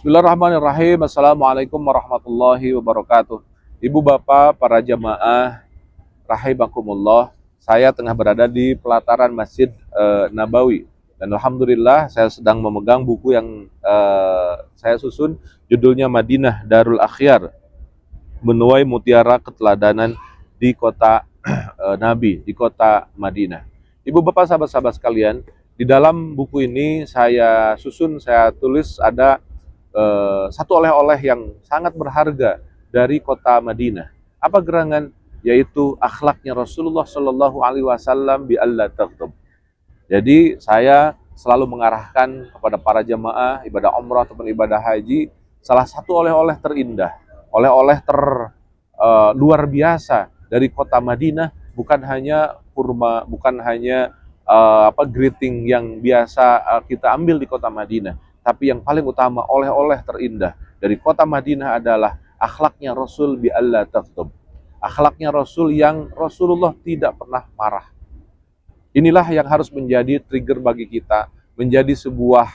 Bismillahirrahmanirrahim. Assalamualaikum warahmatullahi wabarakatuh. Ibu bapak, para jamaah, rahimakumullah. Saya tengah berada di pelataran Masjid Nabawi. Dan alhamdulillah saya sedang memegang buku yang saya susun. Judulnya Madinah Darul Akhyar, Menuai Mutiara Keteladanan di kota Nabi, di kota Madinah. Ibu bapak, sahabat-sahabat sekalian, di dalam buku ini saya susun, saya tulis ada satu oleh-oleh yang sangat berharga dari kota Madinah. Apa gerangan? Yaitu akhlaknya Rasulullah Shallallahu Alaihi Wasallam bi alla taghdab. Jadi saya selalu mengarahkan kepada para jamaah ibadah umrah ataupun ibadah haji, salah satu oleh-oleh terindah, oleh-oleh luar biasa dari kota Madinah, bukan hanya kurma, bukan hanya greeting yang biasa kita ambil di kota Madinah, tapi yang paling utama, oleh-oleh terindah dari kota Madinah adalah akhlaknya Rasul bi alla taghdab. Akhlaknya Rasul yang Rasulullah tidak pernah marah. Inilah yang harus menjadi trigger bagi kita, menjadi sebuah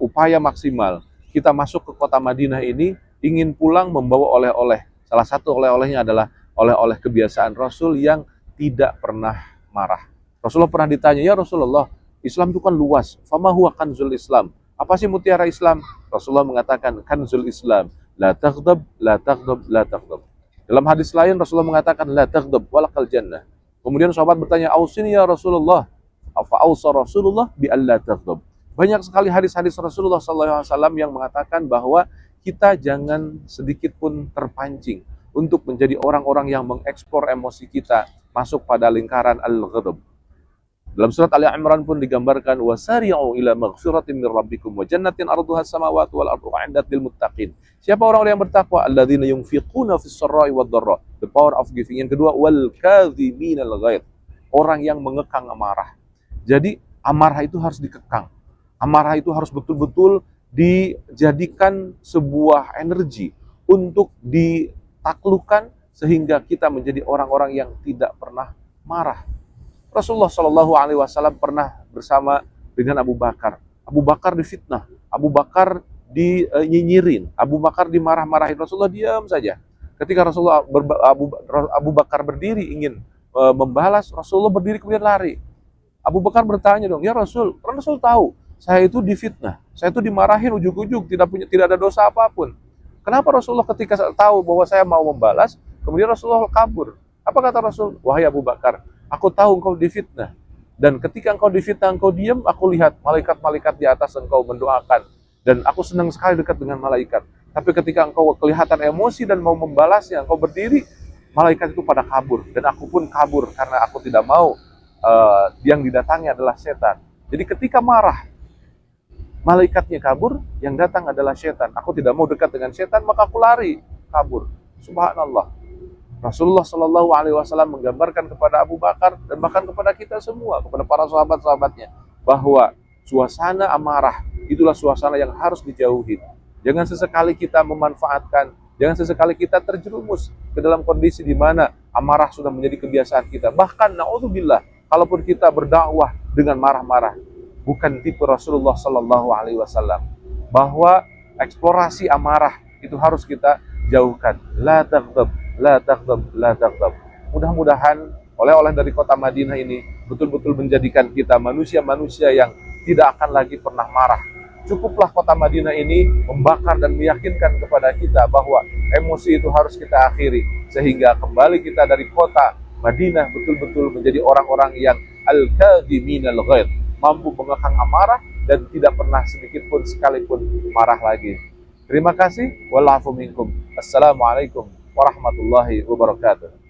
upaya maksimal. Kita masuk ke kota Madinah ini ingin pulang membawa oleh-oleh. Salah satu oleh-olehnya adalah oleh-oleh kebiasaan Rasul yang tidak pernah marah. Rasulullah pernah ditanya, "Ya Rasulullah, Islam itu kan luas. Fama huwa kanzul Islam?" Apa sih mutiara Islam? Rasulullah mengatakan, "Kanzul Islam, la taghdab, la taghdab, la taghdab." Dalam hadis lain Rasulullah mengatakan, "La taghdab walakal jannah." Kemudian sahabat bertanya, "Ausini ya Rasulullah." Fa ausa Rasulullah bi alla taghdab. Banyak sekali hadis-hadis Rasulullah SAW yang mengatakan bahwa kita jangan sedikit pun terpancing untuk menjadi orang-orang yang mengeksplor emosi kita masuk pada lingkaran al-ghadab. Dalam surat Ali Imran pun digambarkan, wasari'u ila maghfiratin min rabbikum wa jannatin arduha as-samawati wal ardu u'iddat lil muttaqin. Siapa orang-orang yang bertakwa? Alladzina yunfiquna fis sarra'i wad dharra. The power of giving. Yang kedua, wal kadhiminal ghaidh. Orang yang mengekang amarah. Jadi amarah itu harus dikekang. Amarah itu harus betul-betul dijadikan sebuah energi untuk ditaklukkan sehingga kita menjadi orang-orang yang tidak pernah marah. Rasulullah Shallallahu Alaihi Wasallam pernah bersama dengan Abu Bakar. Abu Bakar difitnah, Abu Bakar dinyinyirin, Abu Bakar dimarah-marahin. Rasulullah diam saja. Ketika Abu Bakar berdiri ingin membalas, Rasulullah berdiri kemudian lari. Abu Bakar bertanya dong, "Ya Rasul, karena Rasul tahu saya itu difitnah, saya itu dimarahin ujuk-ujuk, tidak ada dosa apapun. Kenapa Rasulullah ketika tahu bahwa saya mau membalas, kemudian Rasulullah kabur?" Apa kata Rasul? "Wahai Abu Bakar, aku tahu engkau difitnah. Dan ketika engkau difitnah, engkau diam, aku lihat malaikat-malaikat di atas engkau mendoakan. Dan aku senang sekali dekat dengan malaikat. Tapi ketika engkau kelihatan emosi dan mau membalasnya, engkau berdiri, malaikat itu pada kabur. Dan aku pun kabur karena aku tidak mau yang didatangi adalah setan. Jadi ketika marah, malaikatnya kabur, yang datang adalah setan. Aku tidak mau dekat dengan setan, maka aku lari, kabur." Subhanallah. Rasulullah Shallallahu Alaihi Wasallam menggambarkan kepada Abu Bakar dan bahkan kepada kita semua, kepada para sahabat-sahabatnya, bahwa suasana amarah itulah suasana yang harus dijauhi. Jangan sesekali kita memanfaatkan, jangan sesekali kita terjerumus ke dalam kondisi di mana amarah sudah menjadi kebiasaan kita. Bahkan naudzubillah, kalaupun kita berdakwah dengan marah-marah, bukan tipe Rasulullah Shallallahu Alaihi Wasallam. Bahwa eksplorasi amarah itu harus kita jauhkan. La taghdab, la taghdab, la taghdab. Mudah-mudahan oleh-oleh dari kota Madinah ini betul-betul menjadikan kita manusia-manusia yang tidak akan lagi pernah marah. Cukuplah kota Madinah ini membakar dan meyakinkan kepada kita bahwa emosi itu harus kita akhiri, sehingga kembali kita dari kota Madinah betul-betul menjadi orang-orang yang al-kadhiminal ghaidh, mampu mengekang amarah dan tidak pernah sedikit pun sekalipun marah lagi. Terima kasih. Wal afu minkum. Assalamualaikum warahmatullahi wabarakatuh.